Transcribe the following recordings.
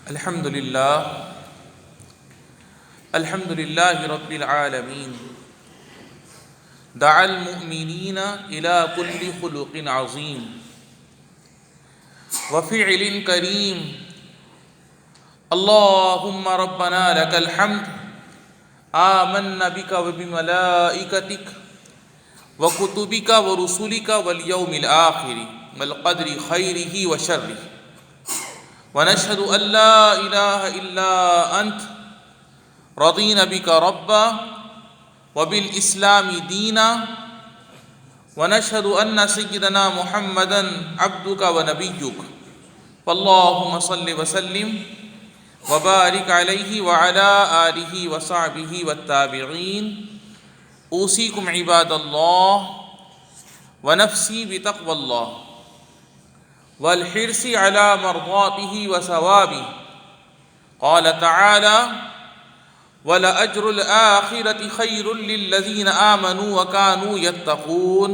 الحمد لله رب العالمين دعا المؤمنين إلى كل خلق عظيم وفعل كريم. اللهم ربنا لك الحمد آمنا بك وبملائكتك وكتبك ورسلك واليوم الآخر والقدر خيره وشره، ونشهد أن لا إله إلا أنت رضينا بك ربا وبالإسلام دينا، ونشهد أن سيدنا محمدا عبدك ونبيك، فاللهم صل وسلم وبارك عليه وعلى آله وصحبه والتابعين. أوصيكم عباد الله ونفسي بتقوى الله والحرص على مرضاته وثوابه. قال تعالى: وَلَأَجْرُ الْآخِرَةِ خَيْرٌ لِّلَّذِينَ آمَنُوا وَكَانُوا يَتَّقُونَ.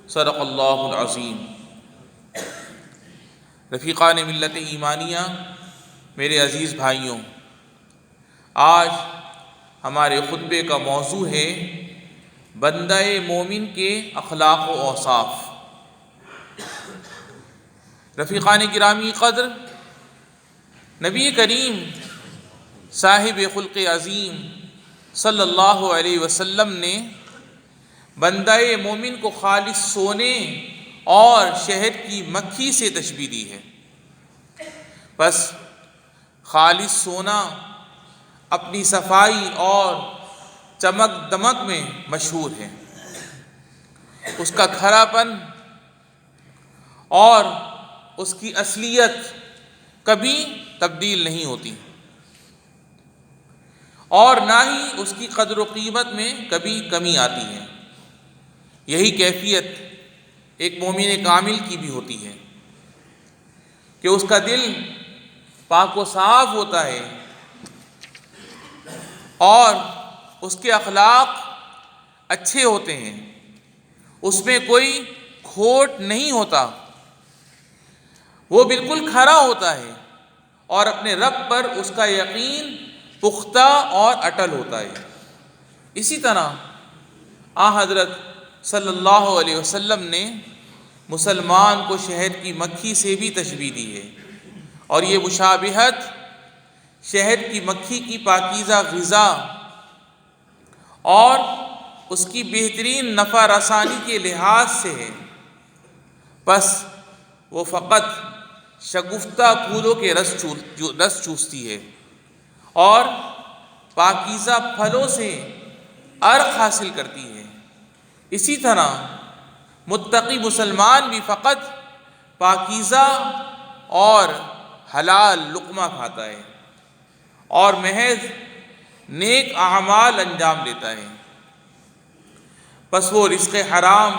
صدق اللہ العظیم. رفیقان ملت ایمانیہ، میرے عزیز بھائیوں، آج ہمارے خطبے کا موضوع ہے بندہ مومن کے اخلاق و اوصاف. رفیقان گرامی قدر، نبی کریم صاحب خلق عظیم صلی اللہ علیہ وسلم نے بندہ مومن کو خالص سونے اور شہد کی مکھی سے تشبیہ دی ہے. بس خالص سونا اپنی صفائی اور چمک دمک میں مشہور ہے. اس کا کھرا پن اور اس کی اصلیت کبھی تبدیل نہیں ہوتی، اور نہ ہی اس کی قدر و قیمت میں کبھی کمی آتی ہے. یہی کیفیت ایک مومن کامل کی بھی ہوتی ہے کہ اس کا دل پاک و صاف ہوتا ہے اور اس کے اخلاق اچھے ہوتے ہیں، اس میں کوئی کھوٹ نہیں ہوتا، وہ بالکل کھرا ہوتا ہے اور اپنے رب پر اس کا یقین پختہ اور اٹل ہوتا ہے. اسی طرح حضرت صلی اللہ علیہ وسلم نے مسلمان کو شہد کی مکھی سے بھی تشبیہ دی ہے، اور یہ مشابہت شہد کی مکھی کی پاکیزہ غذا اور اس کی بہترین نفع رسانی کے لحاظ سے ہے. بس وہ فقط شگفتہ پھولوں کے رس چوستی ہے اور پاکیزہ پھلوں سے عرق حاصل کرتی ہے. اسی طرح متقی مسلمان بھی فقط پاکیزہ اور حلال لقمہ کھاتا ہے اور محض نیک اعمال انجام دیتا ہے. بس وہ رزق حرام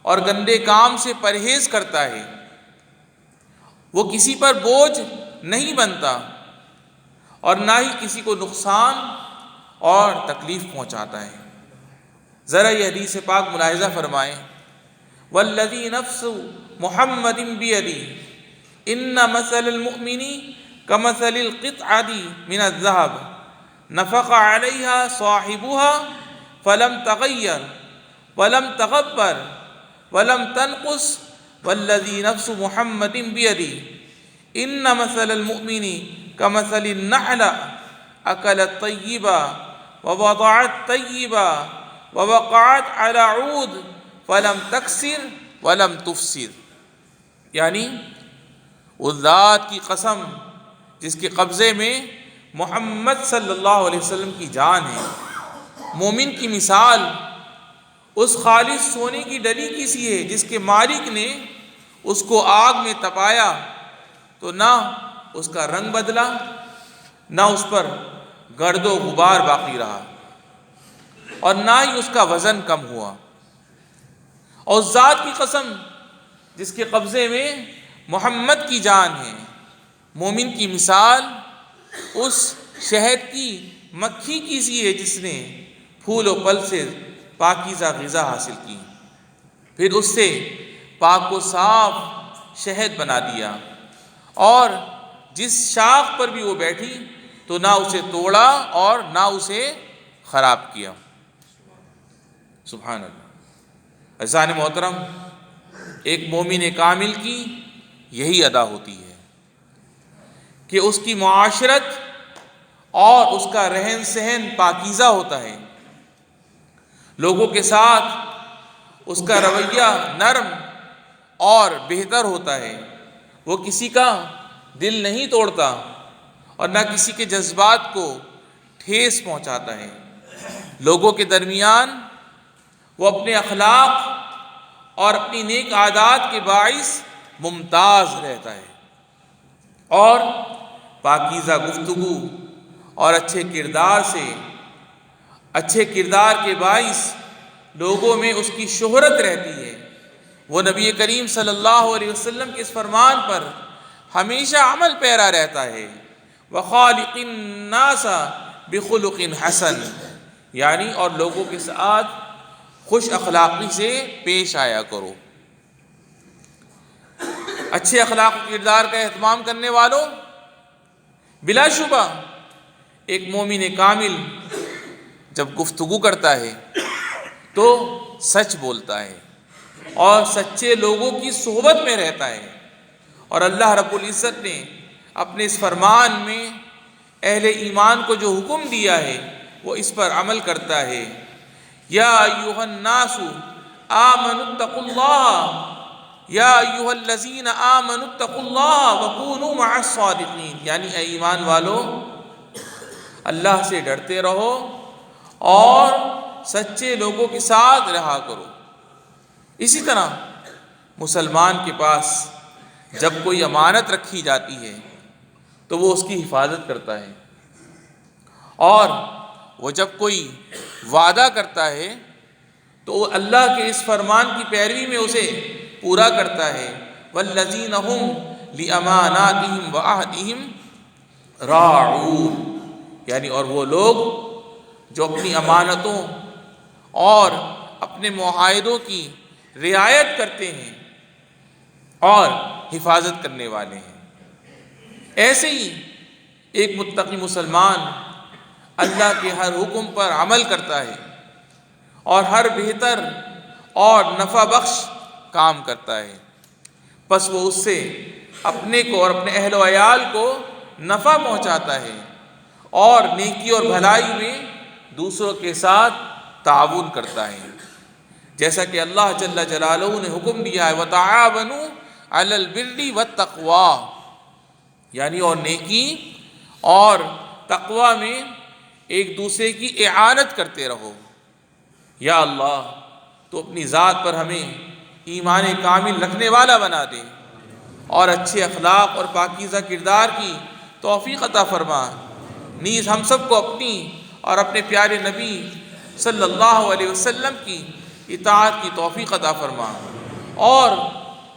اور گندے کام سے پرہیز کرتا ہے، وہ کسی پر بوجھ نہیں بنتا اور نہ ہی کسی کو نقصان اور تکلیف پہنچاتا ہے. ذرا یہ حدیث پاک ملاحظہ فرمائیں: والذی نفس محمد بیدی ان مثل المؤمن کمثل القطعۃ من الذهب نفخ علیہا صاحبها فلم تغیر ولم تغبر ولم تنقص والذی نفس محمد بیدی ان مثل المؤمن کمثل النحل اکلت طیبا ووضعت طیبا ووقعت على عود فلم تکسر ولم تفسد. یعنی اس ذات کی قسم جس کے قبضے میں محمد صلی اللہ علیہ وسلم کی جان ہے، مومن کی مثال اس خالص سونے کی ڈلی کی سی ہے جس کے مالک نے اس کو آگ میں تپایا تو نہ اس کا رنگ بدلا، نہ اس پر گرد و غبار باقی رہا، اور نہ ہی اس کا وزن کم ہوا. اور اس ذات کی قسم جس کے قبضے میں محمد کی جان ہے، مومن کی مثال اس شہد کی مکھی کی سی ہے جس نے پھول و پھل سے پاکیزہ غذا حاصل کی، پھر اس سے پاک و صاف شہد بنا دیا اور جس شاخ پر بھی وہ بیٹھی تو نہ اسے توڑا اور نہ اسے خراب کیا۔ سبحان اللہ۔ عزیزان محترم، ایک مومن کامل کی یہی ادا ہوتی ہے کہ اس کی معاشرت اور اس کا رہن سہن پاکیزہ ہوتا ہے، لوگوں کے ساتھ اس کا رویہ نرم اور بہتر ہوتا ہے، وہ کسی کا دل نہیں توڑتا اور نہ کسی کے جذبات کو ٹھیس پہنچاتا ہے، لوگوں کے درمیان وہ اپنے اخلاق اور اپنی نیک عادات کے باعث ممتاز رہتا ہے، اور پاکیزہ گفتگو اور اچھے کردار کے باعث لوگوں میں اس کی شہرت رہتی ہے۔ وہ نبی کریم صلی اللہ علیہ وسلم کے اس فرمان پر ہمیشہ عمل پیرا رہتا ہے، وَخَالِقِ النَّاسَ بِخُلُقٍ حَسَنٍ، یعنی اور لوگوں کے ساتھ خوش اخلاقی سے پیش آیا کرو۔ اچھے اخلاق و کردار کا اہتمام کرنے والوں، بلا شبہ ایک مومن کامل جب گفتگو کرتا ہے تو سچ بولتا ہے اور سچے لوگوں کی صحبت میں رہتا ہے، اور اللہ رب العزت نے اپنے اس فرمان میں اہل ایمان کو جو حکم دیا ہے وہ اس پر عمل کرتا ہے۔ یا ایھا الناس آمنوا اتقوا اللہ، یا ایھا الذین آمنوا اتقوا اللہ وکونوا مع الصادقین، یعنی اے ایمان والو اللہ سے ڈرتے رہو اور سچے لوگوں کے ساتھ رہا کرو۔ اسی طرح مسلمان کے پاس جب کوئی امانت رکھی جاتی ہے تو وہ اس کی حفاظت کرتا ہے، اور وہ جب کوئی وعدہ کرتا ہے تو وہ اللہ کے اس فرمان کی پیروی میں اسے پورا کرتا ہے۔ والذین هم لاماناتهم وعہدهم راعون، یعنی اور وہ لوگ جو اپنی امانتوں اور اپنے معاہدوں کی رعایت کرتے ہیں اور حفاظت کرنے والے ہیں۔ ایسے ہی ایک متقی مسلمان اللہ کے ہر حکم پر عمل کرتا ہے اور ہر بہتر اور نفع بخش کام کرتا ہے، پس وہ اس سے اپنے کو اور اپنے اہل و عیال کو نفع پہنچاتا ہے اور نیکی اور بھلائی میں دوسروں کے ساتھ تعاون کرتا ہے، جیسا کہ اللہ جل جلالہ نے حکم دیا ہے وَتَعَاوَنُوا عَلَى الْبِرِّ وَالتَّقْوَى، یعنی اور نیکی اور تقوی میں ایک دوسرے کی اعانت کرتے رہو۔ یا اللہ تو اپنی ذات پر ہمیں ایمان کامل رکھنے والا بنا دے اور اچھے اخلاق اور پاکیزہ کردار کی توفیق عطا فرما، نیز ہم سب کو اپنی اور اپنے پیارے نبی صلی اللہ علیہ وسلم کی اطاعت کی توفیق عطا فرما، اور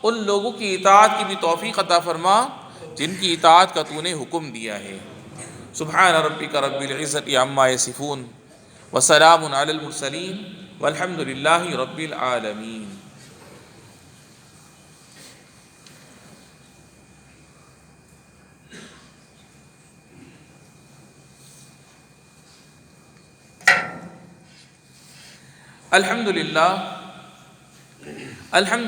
ان لوگوں کی اطاعت کی بھی توفیق عطا فرما جن کی اطاعت کا تو نے حکم دیا ہے۔ سبحان ربک رب العزت عما یصفون وسلام علی المرسلین والحمد للہ رب العالمین۔ الحمد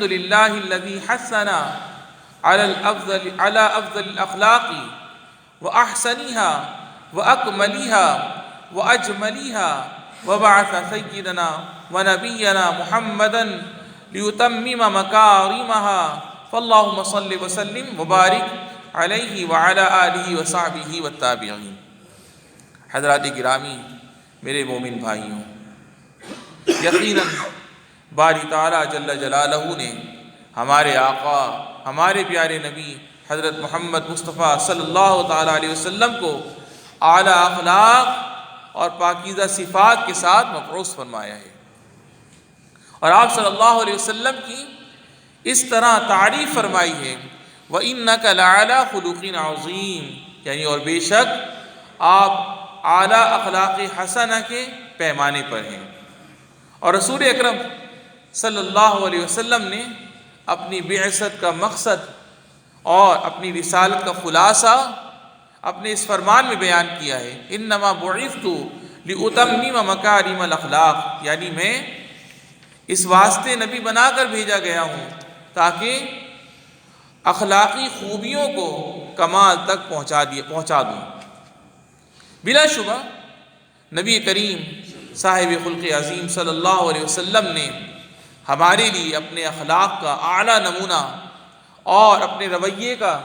للہ الذی حثنا على افضل الاخلاق واحسنها واکملها واجملها وبعث سیدنا ونبینا محمدا لیتمم مکارمها فاللہم صل وسلم وبارک علیہ وعلى آلہ وصحبہ والتابعین۔ حضرات گرامی، میرے مومن بھائیوں، یقیناً باری تعالیٰ جل جلالہ نے ہمارے آقا، ہمارے پیارے نبی حضرت محمد مصطفیٰ صلی اللہ تعالیٰ علیہ وسلم کو اعلیٰ اخلاق اور پاکیزہ صفات کے ساتھ مبعوث فرمایا ہے، اور آپ صلی اللہ علیہ وسلم کی اس طرح تعریف فرمائی ہے وَإِنَّكَ لَعَلَىٰ خُلُقٍ عَظِيمٍ، یعنی اور بے شک آپ اعلیٰ اخلاق حسنہ کے پیمانے پر ہیں۔ اور رسول اکرم صلی اللہ علیہ وسلم نے اپنی بعثت کا مقصد اور اپنی رسالت کا خلاصہ اپنے اس فرمان میں بیان کیا ہے، انما بعثت لاتمم مکارم الاخلاق، یعنی میں اس واسطے نبی بنا کر بھیجا گیا ہوں تاکہ اخلاقی خوبیوں کو کمال تک پہنچا دوں۔ بلا شبہ نبی کریم صاحب خلق عظیم صلی اللہ علیہ وسلم نے ہمارے لیے اپنے اخلاق کا اعلیٰ نمونہ اور اپنے رویے کا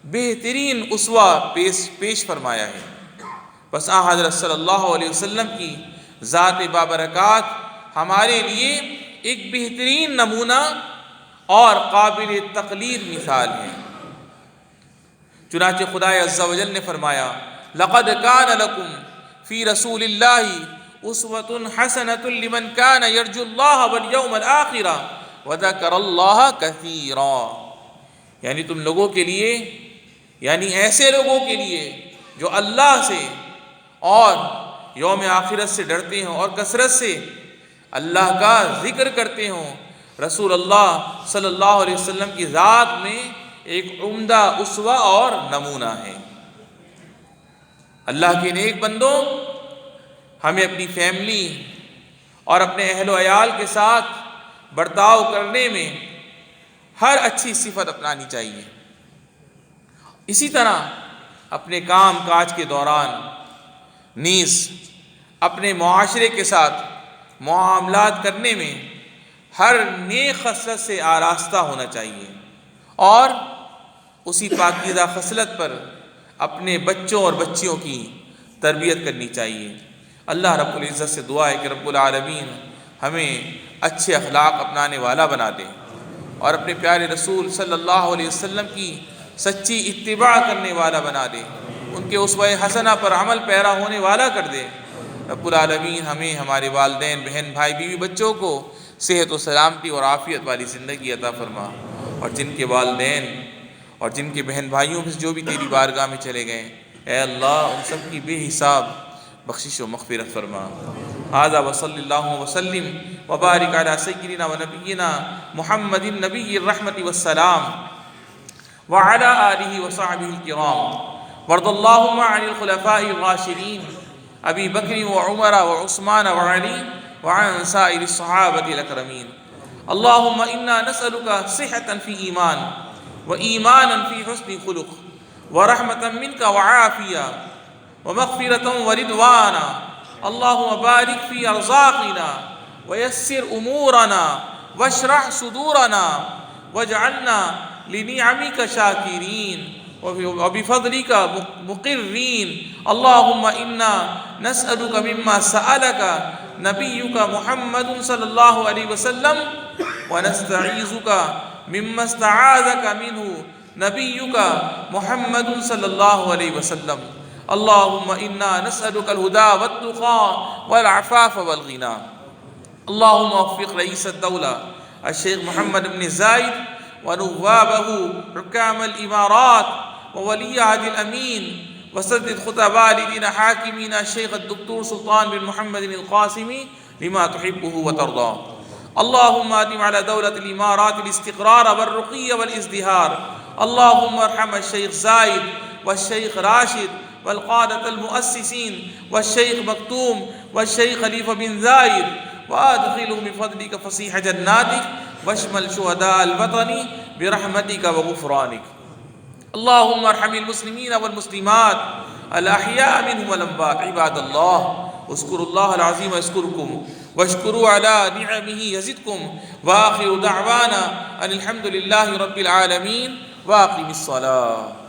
بہترین اسوہ پیش فرمایا ہے۔ بس حضرت صلی اللہ علیہ وسلم کی ذات بابرکات ہمارے لیے ایک بہترین نمونہ اور قابل تقلید مثال ہے۔ چنانچہ خدا عز و جل نے فرمایا، لقد كان لكم في رسول الله اسوة حسنة لمن كان يرجو الله واليوم الآخر وذكر الله كثيرا، یعنی تم لوگوں کے لیے، یعنی ایسے لوگوں کے لیے جو اللہ سے اور یوم آخرت سے ڈرتے ہوں اور کثرت سے اللہ کا ذکر کرتے ہوں، رسول اللہ صلی اللہ علیہ وسلم کی ذات میں ایک عمدہ اسوہ اور نمونہ ہے۔ اللہ کے نیک بندوں، ہمیں اپنی فیملی اور اپنے اہل و عیال کے ساتھ برتاؤ کرنے میں ہر اچھی صفت اپنانی چاہیے۔ اسی طرح اپنے کام کاج کے دوران نیز اپنے معاشرے کے ساتھ معاملات کرنے میں ہر نیک خصلت سے آراستہ ہونا چاہیے اور اسی پاکیزہ خصلت پر اپنے بچوں اور بچیوں کی تربیت کرنی چاہیے۔ اللہ رب العزت سے دعا ہے کہ رب العالمین ہمیں اچھے اخلاق اپنانے والا بنا دے اور اپنے پیارے رسول صلی اللہ علیہ وسلم کی سچی اتباع کرنے والا بنا دے، ان کے اسوہ حسنہ پر عمل پیرا ہونے والا کر دے۔ رب العالمین ہمیں، ہمارے والدین، بہن، بھائی، بیوی، بچوں کو صحت و سلامتی اور عافیت والی زندگی عطا فرما، اور جن کے والدین اور جن کے بہن بھائیوں میں سے جو بھی تیری بارگاہ میں چلے گئے، اے اللہ ان سب کی بے حساب بخشش و مغفرت فرما۔ ھذا وصلی اللہ وسلم وبارک علی سیدنا ونبینا محمد نبی الرحمۃ والسلام وعلی آلہ وصحبہ الکرام، وارض اللہم عن الخلفاء الراشدین ابی بکر وعمر وعثمان وعلی وعن سائر الصحابة الاکرمین۔ اللہم انا نسألک صحة فی ایمان وإيمانا في حسن خلق ورحمة منك وعافية ومغفرة ورضوانا۔ اللهم بارك في أرزاقنا ويسر أمورنا واشرح صدورنا واجعلنا لنعمك شاكرين وبفضلك مقرين۔ اللهم إنا نسألك مما سألك نبيك محمد صلى الله عليه وسلم ونستعيذك مما استعاذك منه نبيك محمد صلى الله عليه وسلم۔ اللهم إنا نسألك الهدى والتقى والعفاف والغنى۔ اللهم وفق رئيس الدولة الشيخ محمد بن زايد ونوابه حكام الإمارات وولي عهد الأمين وسدد خطى والدينا حاكمين الشيخ الدكتور سلطان بن محمد القاسمي لما تحبه وترضى۔ اللهم أدم على دولة الإمارات الاستقرار والرقي والازدهار۔ اللهم ارحم الشيخ زايد والشيخ راشد والقادة المؤسسين والشيخ مكتوم والشيخ خليفة بن زايد، وأدخلهم بفضلك فصيح جناتك، واشمل شهداء الوطن برحمتك وغفرانك۔ اللهم ارحم المسلمين والمسلمات الأحياء منهم والأموات۔ عباد الله اذكروا الله العظيم يذكركم واشكروا على نعمه يزدكم، وآخر دعوانا أن الحمد لله رب العالمين، وأقم الصلاة۔